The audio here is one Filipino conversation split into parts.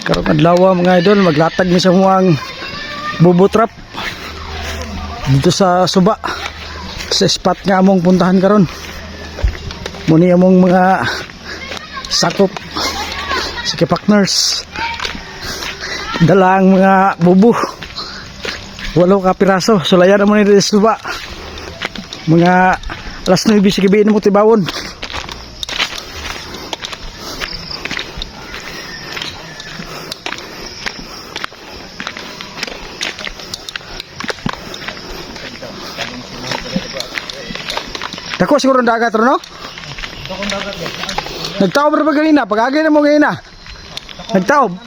Karong adlaw mga idol, maglatag mi sa muang bubutrap dito sa Suba, sa spot nga among puntahan karon. Muni among mga sakop sige partners, dala ang mga bubu 8 ka piraso. Sulayan mo ni dito sa Suba mga alas 9 sa gabi mo tibawon. Dako siguro ang dagat ro no? Nagtaob ra ba ganina? Pag-agay na mo ganina. Nagtaob.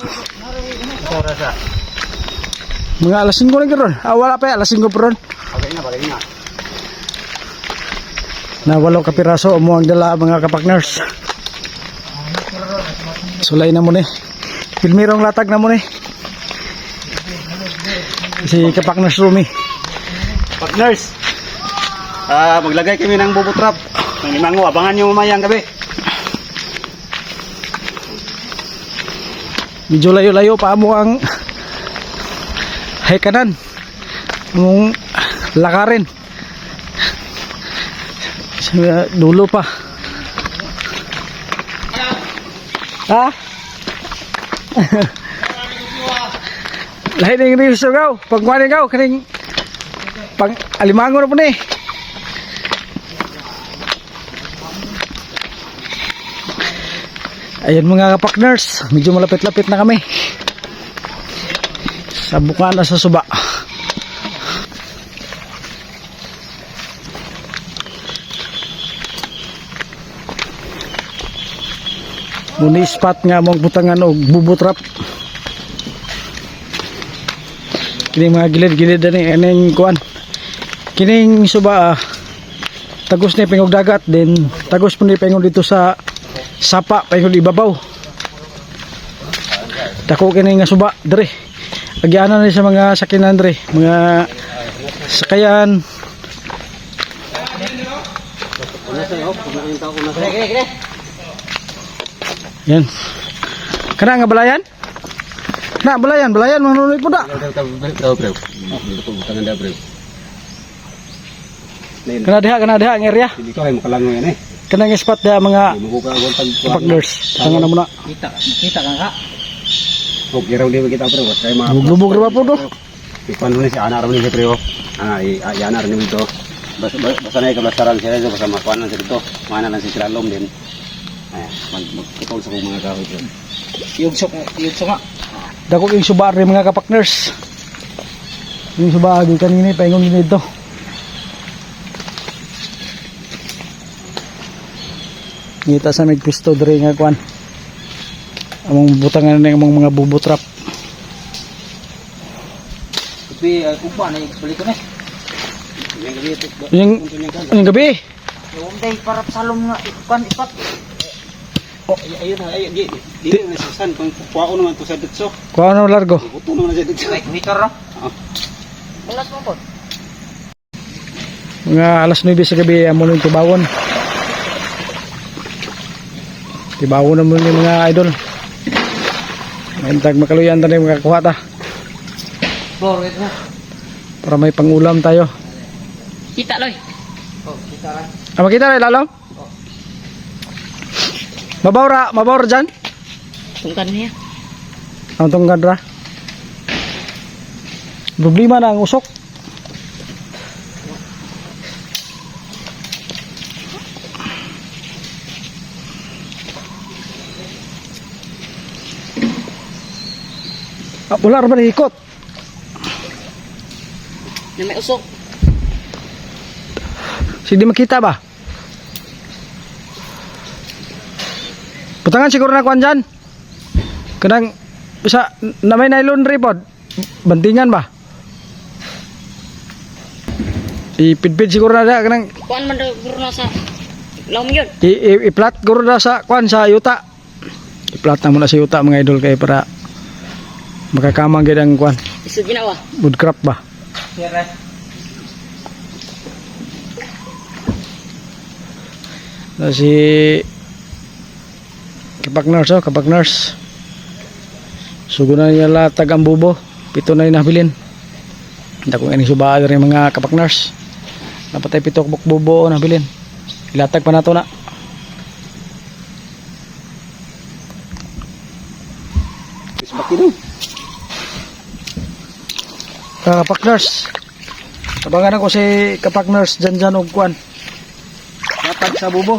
Mga alas 5 lang karon. Ah, wala pa alas 5 pa ron. Bagay na. Na 8 ka piraso mo ang dala mga kapakners. Sulay na mo ni. Pilmirong latag na mo ni. Si kapakners Rumi. Partners. Maglagay kami ng bubutrap. Ng limango, abangan nyo mamayang gabi. Medyo layo-layo pa mo ang hikanan. Mong lakarin. Dulo pa. Ha? Lahat ng riso gaw. Pagkuhanin gaw. Kaning pang alimango na po ni. Ayan mga kapakners, medyo malapit-lapit na kami sa bukana sa Suba. Muni spot nga mong butangan og bubutrap. Kini mga gilid-gilid na ni kuan. Kining Suba tagos ni pingog dagat, din tagos po ni pingog dito sa sapa payong ibabaw. Dako kini nga Suba dre. Agyanan ni sa mga sakinan dre, mga sakayan. Yan. Kana nga balayan? Na balayan manunod po da. Kana diha ang area. Dito ay makalangoy yan eh. Kana nga spot da mga partners. Tangan na muna. Kita ka. Huwag iraw di kita bro. Lubog ra po do. Ipan ni si ana rin ni bro. Ana rin dito. Basta na ikablasaran sila dito basta makuanan sila dito. Mana lang si Kralom din. Magkutol sa mga kahoy dito. Yugsok nga. Dako yung Suba rin mga kapakners. Yung Suba di kanina paingon dito. Ngita sa nagpisto dre nga kwan. Among butangan na among mga bubutrap. Tapi upa na balik ko na. Yung gabi. Yung day para salom nga ipan ipat. Oh, ayun na, dito na sa san kung kuwao naman to sa ditso. Kuha na largo. Buto naman sa ditso. Like meter no? Ulas mo po. Mga alas 9 sa gabi amo nung tibawon. Tibawon na muli mga idol. Maintag makaluyan tayo makakuha ta. Borwet mo. Para may pangulam tayo. Kita loy. Oh, kita lang. Makita rin lalo? Mabawra dyan? Tungkan niya. Ang tungkan ra. Problema na ang usok. Wala rin ba ikot? Na may usok. Hindi makita ba? Putangan siguro na kuan dyan. Kanang isa na may nylon ripod. Bantingan ba? Ipidpid siguro na da kanang Kuan man daw guro na sa laom yun. i-flat siguro na sa kuan sa yuta. I-flat na muna sa yuta mga idol kay para makakamang gid ang kuan. Isu ginawa. Woodcraft ba? Sira. Na si kapag nurse Sugo na niya latag ang bubo. 7 na yung nabilin. Hindi ko nga subaan rin mga kapaknars. Napatay 7 kabuk bubo nabilin. Ilatag pa na to na. Isbaki daw. Kapaknars. Abangan ako si kapaknars dyan og kuan. Latag sa bubo.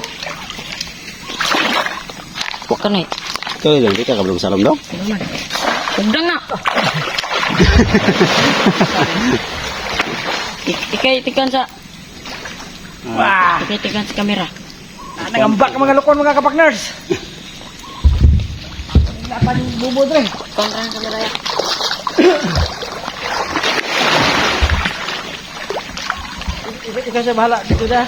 Huwag ka na eh. Ito lang, kita ka belum salam daw. Ugdang na. Ikay-tikan sa... Wah! Ikay-tikan sa kamera. Nagambak ang mga lukon mga kapaknars. Lapan yung bubo dre. Kontra ang kamera ya. Ikaw siya bahala dito na.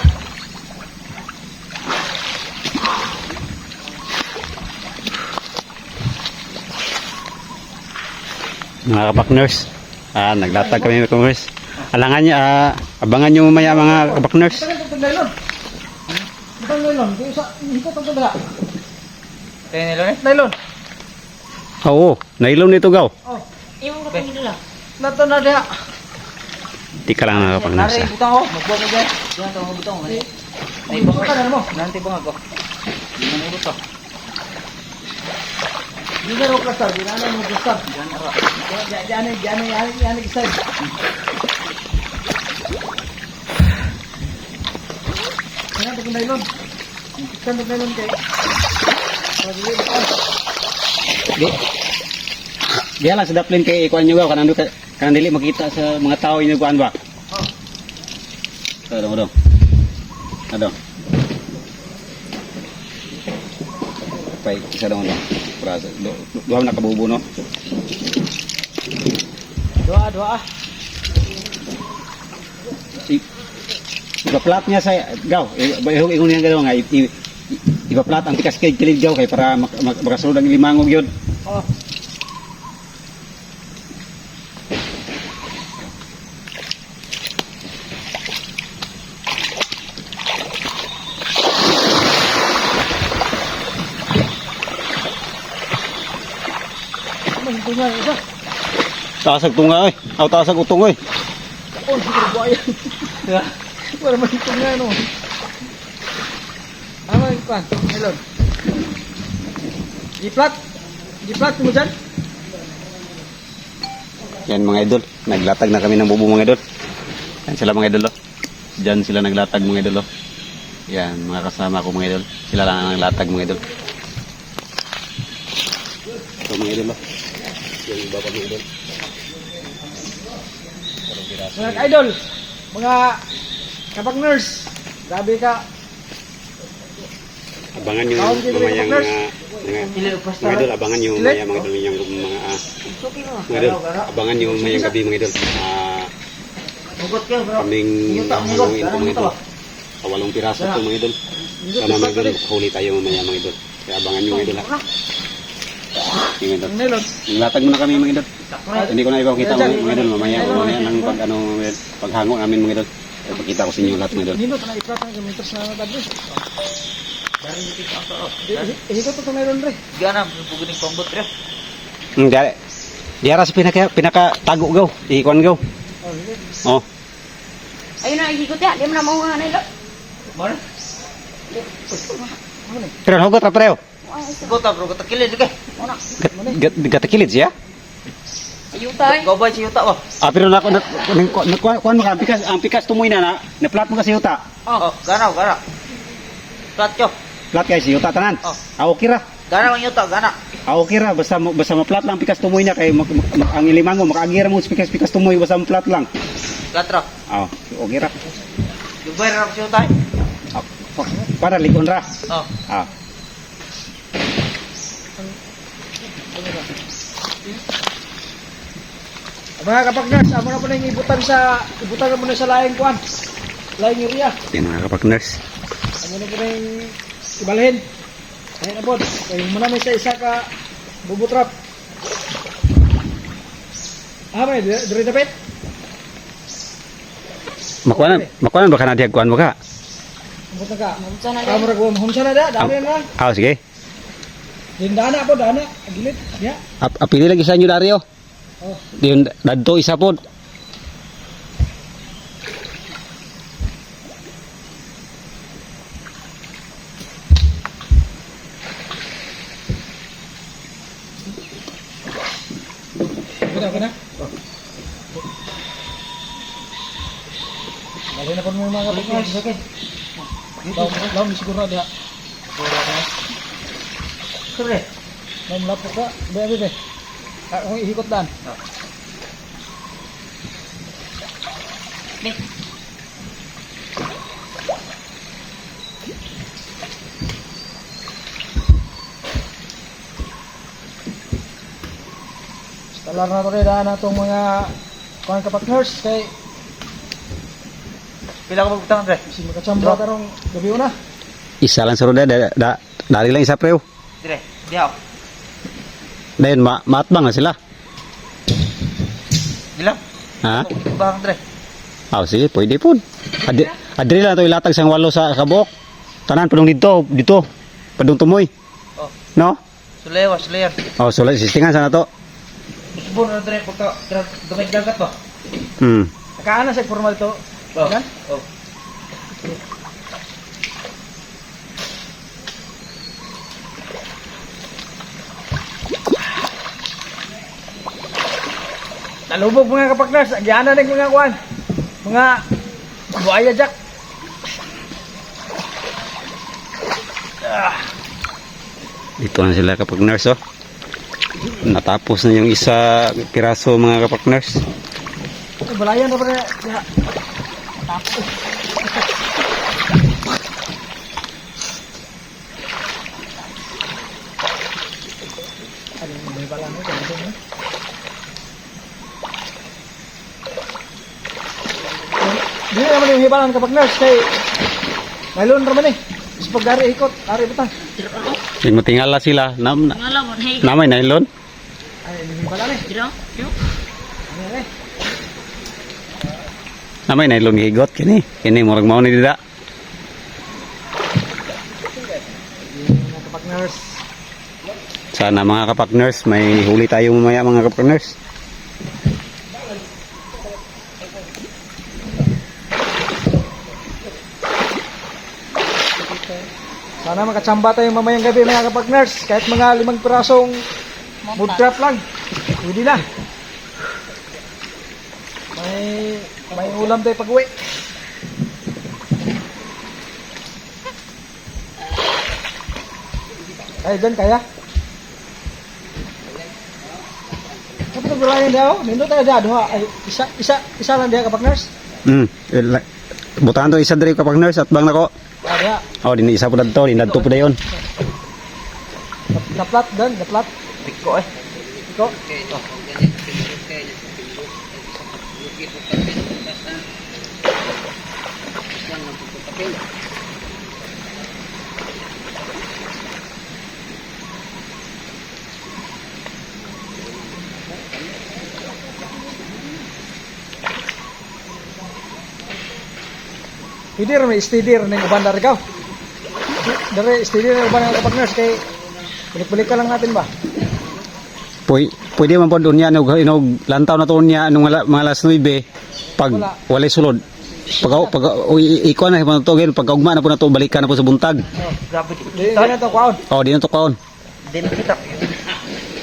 Mga kapakners, naglatag kami mga kapakners. Alangan niya, abangan nyo mamaya mga kapakners. Butang nylon. Butang nylon. Kaya sa hikot ang tabla. Kaya nylon eh? Nylon. Oo, nailon nito gaw. Oh, Iwan ko pang nila. nato na diha. Di ka lang mga kapakners. Nari butang ako. Magbuwa mo dyan. Diyan ito ang butang. Ay, butang ka na mo. Nanti bang ako. Di na mo butang. Di na ro kasar. Di na mo butang. Diyan ro. Diyan isay. Kaya ito kung nylon. Ikan ito nylon kay. Di lang sa daplin kay ikuan nyo gaw. Kanang dili makita sa mga tao inyo kuan ba? Adong. Pay, isa dong dong. Prasa. Duha na kabubo no. Dua. Ipa-plat niya sa gaw. Ingon niya galaw nga ipa-plat ang tikas kay kilid gaw kay para makasulod ang limangog yun. Oh. Tunga isa. Tasag tunga oy. Aw tasag utong oy. Oh, siguro buhayan. Ya. Wala man tunga no. Ano yung pan? Hello. Di-plat mo dyan? Yan mga idol, naglatag na kami ng bubo mga idol. Yan sila mga idol. Oh. Diyan sila naglatag mga idol. Oh. Yan mga kasama ko mga idol. Sila lang ang naglatag mga idol. Ito mga idol. Oh. Yung iba pa mga idol. Mga idol, mga kapag-nurse, grabe ka. Abangan nyo Kaon dito, mamayang nurse. mga idol. Abangan nyo mamaya mga idol. Yung mga idol. Abangan nyo mamayang gabi mga idol. Hugot ka bro. Kaming haluin ko mga idol. Walong piraso ito mga idol. Sana mga idol, makahuli tayo mamaya mga idol. Kaya abangan nyo mga idol ha. Yung idol. Nylon. Latag mo na kami mga idol. Hindi ko na ipakita mga idol. Mamaya ng paghango namin mga idol. Ipakita ko sa inyo lahat mga idol. Nino, tanang iplat ang gamitos na dadli. Ihikot ito nylon re. Gana, puguning pambot rin. Di aras pinaka-tago gaw. Ikuan gaw. Oh, sige. Oh. Ayun na, ihikot ya. Di mo na mauha na ilo. Mana? Pero hugot ra preo. Gota bro, gota kilid ka. Una. Gatakilid siya. Ayuta eh. Gobay si Yuta ba? Pero kuan mo ka ang pikas tumoy na plat mo kasi yuta. Oh, gana. Plat yo. Plat kay si yuta tanan. Oh. Okay ra. Gana ang Yuta, gana. Okay ra basta maplat lang pikas tumoy niya kay ang ilimango makaagira mo sa pikas tumoy basta maplat lang. Gatra. Oh, okay ra. Dubay ra si Yuta. Para likon ra. Oh. Ah. Mga kapag-nurse, amo na po na yung ibutan mo na sa laing kuan. Laing area. Yan mga kapag-nurse. Amo na po na yung ibalhin. Ayun abot. Ayun mo na may isa ka bubutrap. May dire dapat. Makuanan ba ka na diagkuan mo ka? Abot na ka. Mamsa na Amo lang. ra ko mahumsa na da, dami na lang. Ah, sige. Dindana po, dana. Gilid. Ya. Apili lagi sa inyo Dario. Oh. Diyon dadto isa pod. Kena. Lagi na po mga kapatid. Okay. Laom siguro dia. Sure. Laom lapok ka. Be. Ako ihikot dan. Ni. Talar na to rin na itong mga kuhan kapatners kay Pila ka magutang, Andre? si magkachamba karong gabi una. Isa lang sa roda dari lang isa preo. Dire, dihaw. Dayon maatbang na sila. Bilang? Ha? Bang, Andre. Sige, pwede po. Adri lang to ilatag sang walo sa kabok. Tanan padung dito. Padung tumoy. Oh, No? sulewa. Sulay sistingan sana to. Subon, Andre, pagka dumay dagat ba? Nakaana sa formal to. Oh. Yan? Oh. Nalubog mga kapatners, agyana ng mga kuhan. Mga buaya jack. Dito na sila kapag nurse oh. Natapos na yung isa piraso mga kapag nurse. Balayan na pa rin. Tapos. Ano yung may balang ito? Hindi naman yung hibalan kapag nurse kay Maylon naman eh. Mas pag-ari ikot, ari butang. Hindi mo tingala sila. Namay nylon. Ay, yung hibalan eh. Ano eh? Namay nylon higot kini. Kini murag mao ni dida. Mga kapag nurse. Sana mga kapag nurse may huli tayo mamaya mga kapag nurse. Sana makachamba tayo mamayang gabi mga kapag nurse. Kahit mga 5 pirasong wood trap lang. Pwede na. May ulam tayo pag uwi. Ay, dyan kaya? Kapag nagulayan daw, nindot tayo dyan. Ay, isa lang diya kapag nurse. Butahan to isa diri kapag nurse at bang nako. Ah, diya. Oh, din isa po dadto, din dadto po dayon. Daplat dan, daplat. Piko eh. Iko. Hindi rin steady rin yung uban na rin Dari steady rin yung uban ng kapag nurse kay balik-balik ka lang natin ba? Pwede man po doon niya inog lantaw na to niya nung mga alas 9 pag walay sulod. Pag ikuan na po to pag ugma na po na to balikan na po sa buntag. Oh, grabe. Di na to kwaon. Oh, di na to kaon. Di na kita.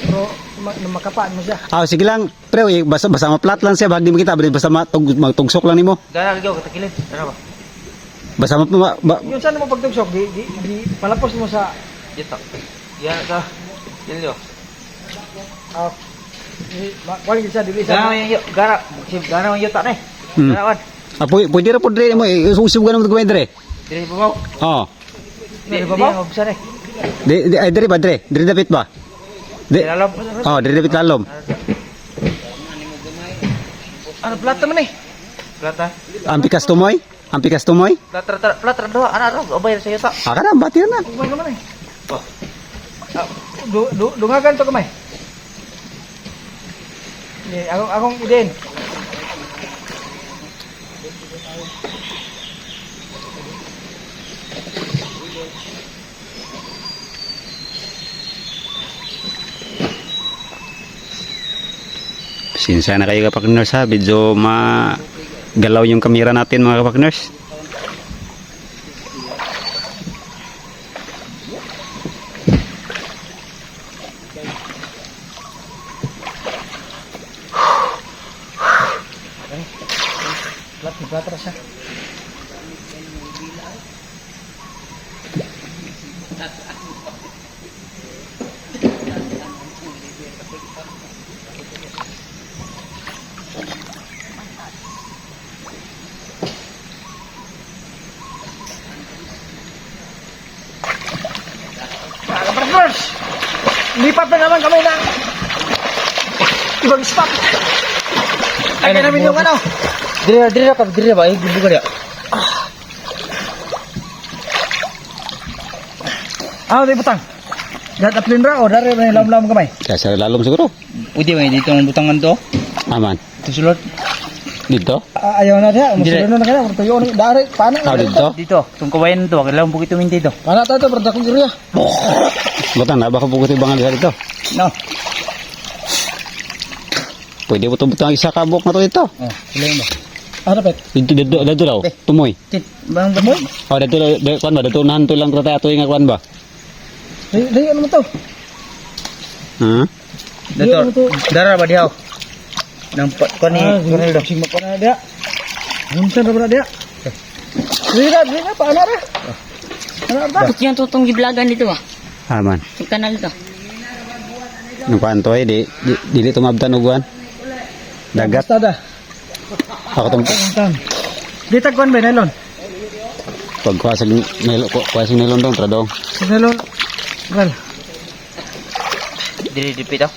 Pero makapaan mo siya. Sige lang, pero basta ma-flat lang siya, bahag di mo kita, basta magtugsok lang nimo. Gana ligaw katakilin. Ano ba? Basta Yung saan mo pagtugsok, di palapos mo sa Dito. Yan ka. Yan liyo. kuan gid siya dili Gana sa. yung gana yung yuta na eh. Ganawan. pwede ra po dire mo, usub ganun magkuwen dire. Dili pa mo. Oh. Dili pa mo. Buksan eh. Dire ba dire? Dire dapit ba? Alam. Oh, dire dapit lalom. Ano plata man eh? Plata. Ampikas tumoy? Plata doa anak obay sa yuta. Kana batir na. Kumay naman eh. Oh. Dungagan to kamay. Ni akong idin. Pasensya na kayo kapakners ha. Medyo magalaw yung kamera natin mga kapakners. Nagplatra siya. Partners! Lipat na naman kami ng ibang spot. Lagyan namin yung ano. Diri ba? Buka dia. Di butang. Gat aplin ra o dari may lam-lam kamay. Kaya sa lalom siguro. Pwede ba dito ang butangan to? Aman. Ito sulod. Dito? Ayaw na dia, musulo na kaya, tuyo ni dari pana. Dito? Dito. Itong kawayan to. Kailangan bukit tuminti to. Pana ta to berdak giriya. Butang na baka pugutin bangal dito. No. Pwede mo butang isa kabok na to dito. Kailangan ba? Pet? Dito daw. Tumoy. Bang bamoy? Oh, dito kuan ba? Dito nahan to lang rata ato nga kuan ba? Dai ano mo to? Ha? Dito. Dara ba dihaw? Nang kani Ronaldo sing makana dia. Munsan ra dia. Dira paana ra. Ana ra. Gusto yung tutong giblagan dito ba? Aman. Yung kanal to. Nung kuan to dili tumabtan og kuan. Dagat. Basta da. Ako tong Di tagkuan ba nylon? pagkuasag nilon dong tradong. Nylon. Well. diri dipit to.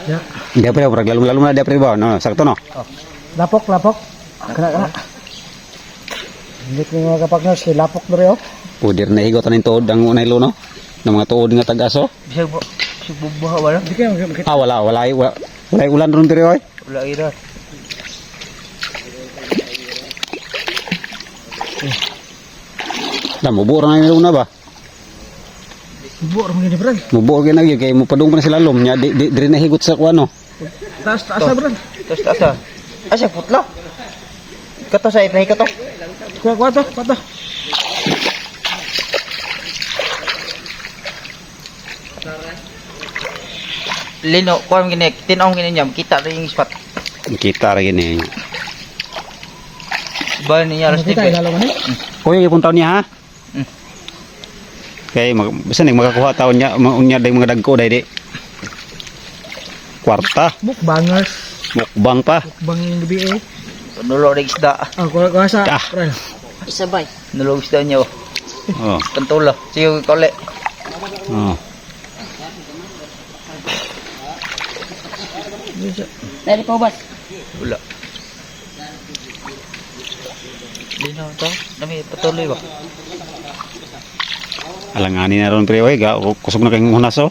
Ya. Dia pre ora lalu na dia pre ba. No, sakto no. Lapok. Kana. Hindi ko mga kapakners kay lapok dere oh. Pudir na higot aning tuod ang nylon no. Ng mga tuod nga tag-aso. Bisag bubuha wala. Di kayo makita. Wala ulan ron dire oy. Wala ira. Mubo ra na una ba? Buo ra mo ni brad. Mubo gyud na gyud kay mo padung pa na sila lom nya dire na higot sa kuano. Taas sa brad. Tapos asa? Asa putla? Kato sa ipahi kato. Kuha to. Lino, kuan gini, tinong gini niya, kita rin yung spot. Kita ra gini. Ba niya alas Kita tipe. ilalo man eh. Kuya ipon taon niya ha. Kay basta ning makakuha taon niya unya day mga dagko day di. Kwarta, Mukbangers. mukbang pa. Bang yung gabi eh. Nulo rin isda. Kuha sa. Ah. Brad. Isabay. Nulo isda niya. Oh. Kantula. Sige, kole. Oh. Dari pa ba? Wala. Lino to, dami patuloy ba? Alanganin na ron pre oy ga kusog na kay hunaso.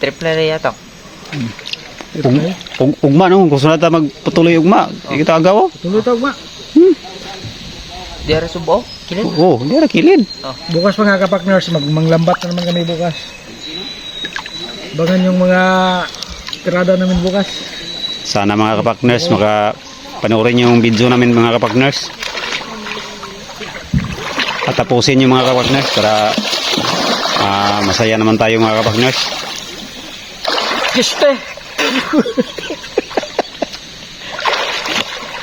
Triple rin yata. Ugma no gusto na ta magpatuloy ugma. Kita agaw. Tuloy to ma. Di ara subo. Kilin. Oh, di ra kilid. Bukas mga kapakners manglambat na naman kami bukas. Bangan yung mga tirada namin bukas. Sana mga kapakners panoorin yung video namin mga kapakners. At tapusin yung mga kapakners para masaya naman tayo mga kapakners. Kiste.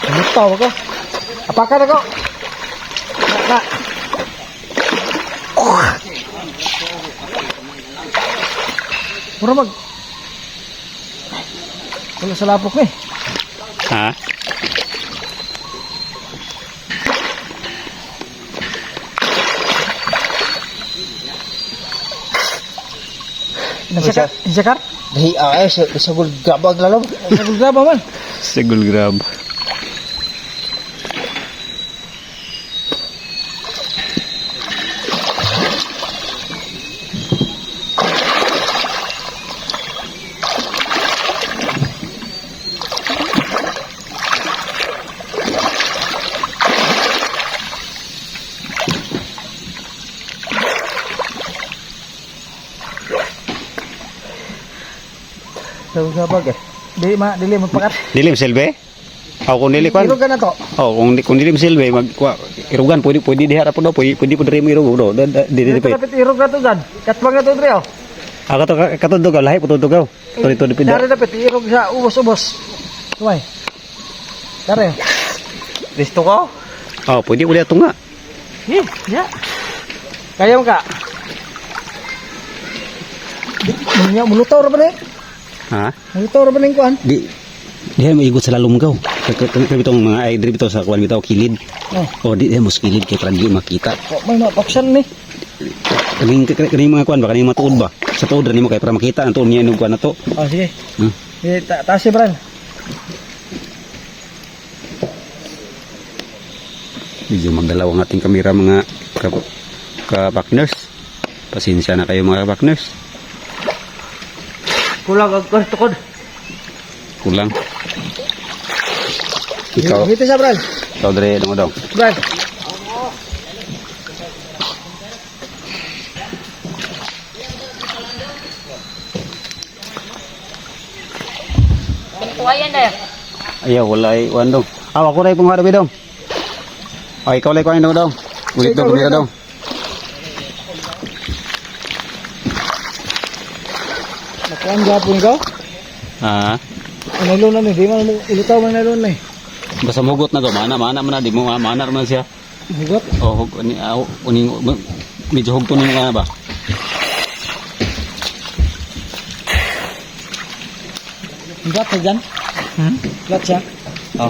Lutaw ako. Apakan ako. Na. Pura mag. Wala sa lapok eh. Ha? Insyakar? Dahi ay sa gul gabag lalo. Sagul graba man. Sigul grab. Sa gabag eh. dili magpakat. Dilim silbi? O kung dili kwan. Irog ka na to. Oh, kung dilim silbi irugan pwede diha ra po daw, pwede diri mo irog do. Dili Dito dapat irog na to dad. Katbang na to dre oh. Kato do lahi po to gaw. Torito dipid. Dari dapat irog sa ubos-ubos. Kumay. Dari. Listo ko? Oh, pwede uli ato nga. Ya. Kaya mo ka. Nya mulutaw ra ba ni? Ha? Mulutaw ra ba ning kuan? Diha mo igot sa lalom gaw. Bitong mga ay diri bitaw sa kuan bitaw kilid. Oh, di mo kilid kay para di makita. Kok may mapaksan ni. Kaning mga kuan ba kaning matuod ba? Sa tuod ra nimo kay para makita ang tuod niya ning kuan na to. Oh sige. Hmm. Sige, taas si Bran. Medyo magdalaw ang ating kamera mga ka-partners. Pasensya na kayo mga ka-partners. Kulang ang tukod. Kulang. Ikaw, Dito sa Bran. ikaw dre daw. Bran. Tuwayan na yan. Ayaw, wala ay wandong. Ako na pong harabi dong. Ay, ikaw lang kuhain dong. Ulit dong, kumira dong. Nakuan gapon ko. Ha? Ano na ni, di man ilutaw man na ni. Basta mugot na to, mana man na, di mo mana man siya. Hugot. Oh, uning medyo hugto ni nga ba? Hugot ka dyan. Flat siya. Oh.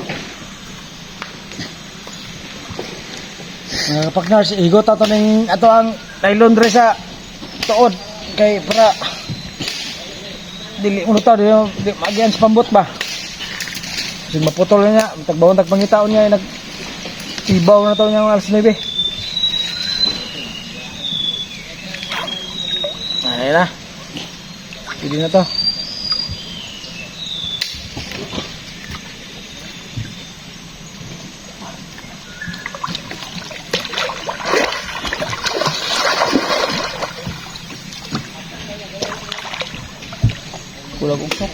Mga partners, igot ato ning ato ang nylon dre sa tuod kay para dili mo taw di magian sa pambot ba. Sig maputol na niya, tagbawon tag pangitaon niya nag ibaw na taw niya ang alas 9. Ay na. Pwede na to. Kulang usok.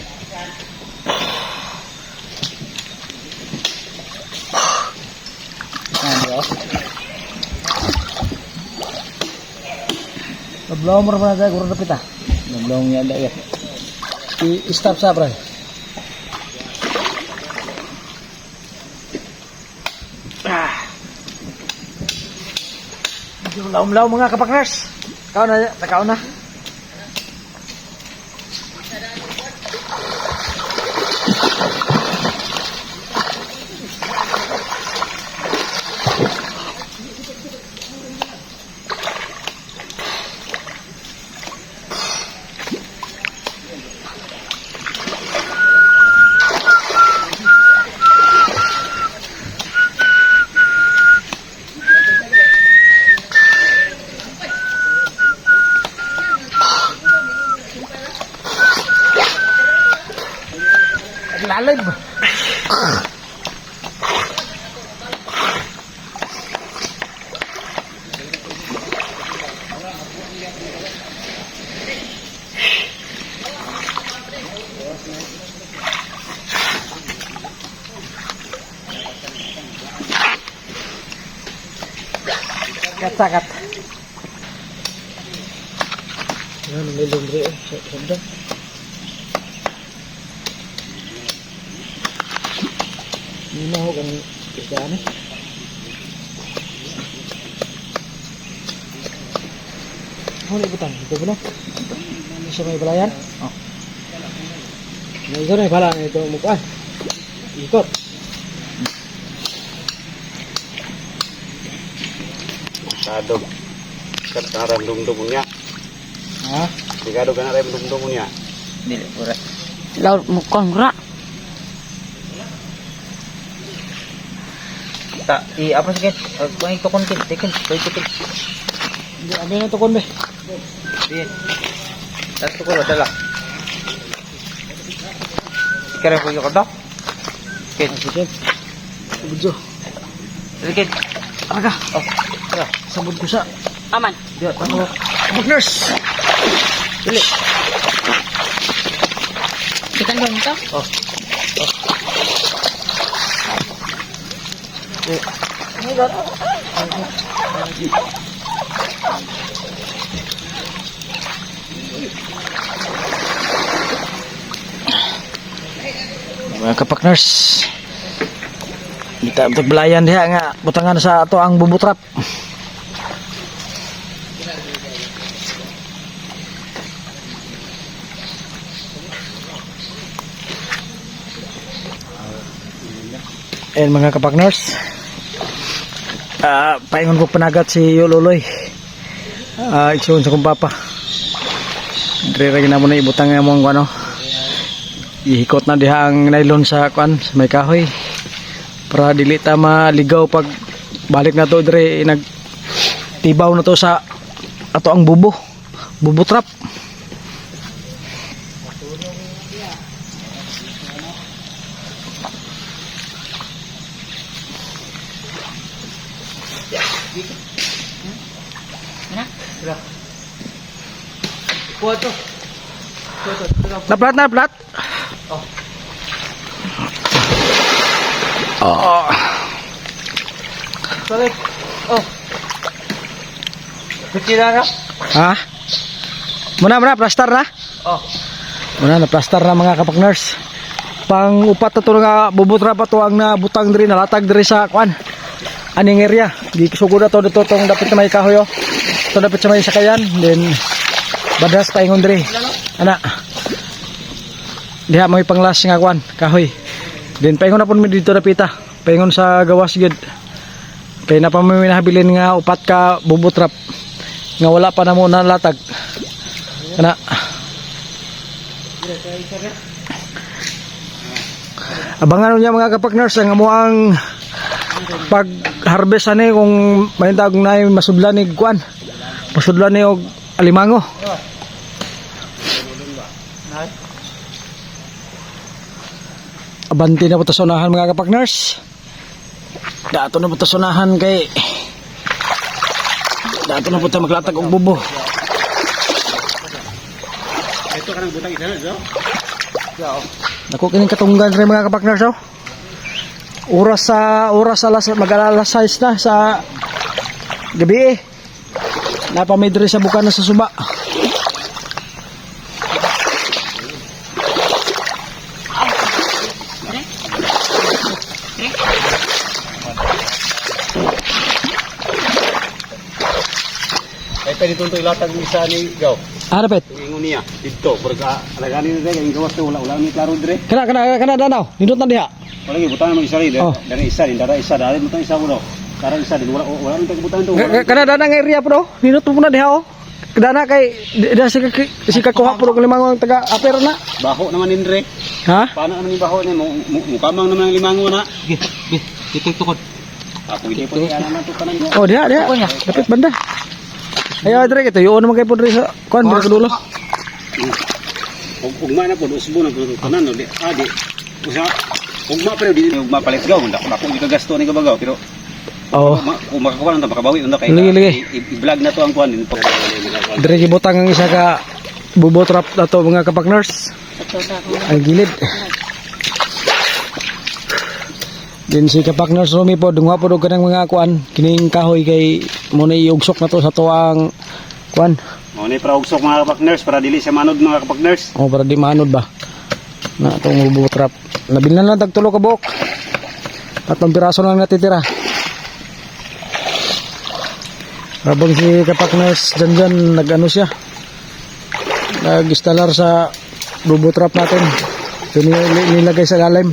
Nablaw mo na sa guro dapit ah. Nablaw niya ada ya. I-stop sa bro. Medyo laom-laom mga kapakners. Kau na, takaw na. Lalim. Sakat. Yan, may lumbre eh. Sabda. Hindi na ako kang isaan eh. Huli butang. Ito ba na? Ano siya may balayan? Oh. Ito na yung bala na ito mukhaan. Ikot. Kadog. Kataran dumdum niya. Ha? Kadog kana ray dumdum niya. Dili pura. Laut mukong ra. Apa sakit? Kuning tukon kit, tekin, tukon. Hindi, amin na tukon be. Bien. Tas tukon dala. Kare ko yung kada. Kit. Sige. Subudyo. Kit. Aga. Oh. Ya. Sabud ko sa. Aman. Dia tahu. Partners. Dili. Chicken doon to? Mga kapakners, kita untuk belayan dia nga butangan sa ato ang bubutrap. Ayan mga kapakners, paingon ko panagat si Yululoy, iksun sa kong papa. Dire na mo na ibutang nga mong ano, ihikot na diha ang nylon sa kuan sa may kahoy para dili ta maligaw pag balik na to dire nagtibaw na to sa ato ang bubo trap. Na plat. Oh. Sorry. Oh. Kecil na. Ha? Muna plaster na? Oh. Muna na plaster na mga kapakners. Pang upat na to nga bubutra pa to ang nabutang diri nalatag diri sa kuan. Aning area. Di sugod na to dito tong dapat na may kahoy oh. To dapat sa may sakayan then badras paingon diri. Ana. Diha may panglas nga kuan kahoy. Then paingon na pud mi dito dapita. Paingon sa gawas gid. Kay na pa may nahabilin nga upat ka bubutrap nga wala pa na mo nalatag. Ana. Abangan niya mga kapakners ang amuang pag-harvest ani kung may tawag na masudlan ni kuan. Masudlan ni og alimango. Abanti na po ta sunahan mga kapakners. Dato na po ta sunahan kay dato na po ta maglatag og bubo. Ito ka nang butang isa na, Dako kining katunggan rin mga kapakners oh. Oras alas mag-alas 6 na sa gabi eh. Napamidre sa bukan na sa suba. Ay pwede itong ilatag isa ni Gaw. Harapet. Ingon niya dito pagka alagani ni kay gawas to wala ni klaro dire. Kana danaw. Nindot na diha. Wala gi butang mo isa ri Oh. dari isa din dara isa dari butang isa mo do. Karang isa din wala ni butang to. Kana dana nga area po do. Nindot mo na diha oh. Dana kay da si kakuha po ng limango taga aper na. Baho naman din dire. Ha? Paano naman yung baho ni mo kamang naman ang limango na. Tukod. Ako hindi po niya naman to kanan. Oh diha. Dapat banda. Ayo dire kito yo naman kay po dire sa kuan dire dulo. Ugma na po usbo na po kanan no di adi. Usa ugma pero di ugma palit gaw ndak ako di kagasto ni kabagaw pero Oh. kung makakuha na makabawi na kay Ligi. i-vlog na to ang kuan din. Dire gibutang ang isa ka bubotrap ato mga kapakners. Ang gilid. Din si kapakners Romy po dungwa po og kanang mga kuan kining kahoy kay mo na iugsok na to sa tuang kuan. Mo ni para ugsok mga kapakners para dili sa manod mga kapakners. O para di manod ba. Na itong bubotrap. Nabilhan lang tagtulo ka buok. 3 piraso lang natitira. Habang si kapakners dyan nag-ano siya. Nag-installer sa bubotrap natin. Ito nilagay sa lalim.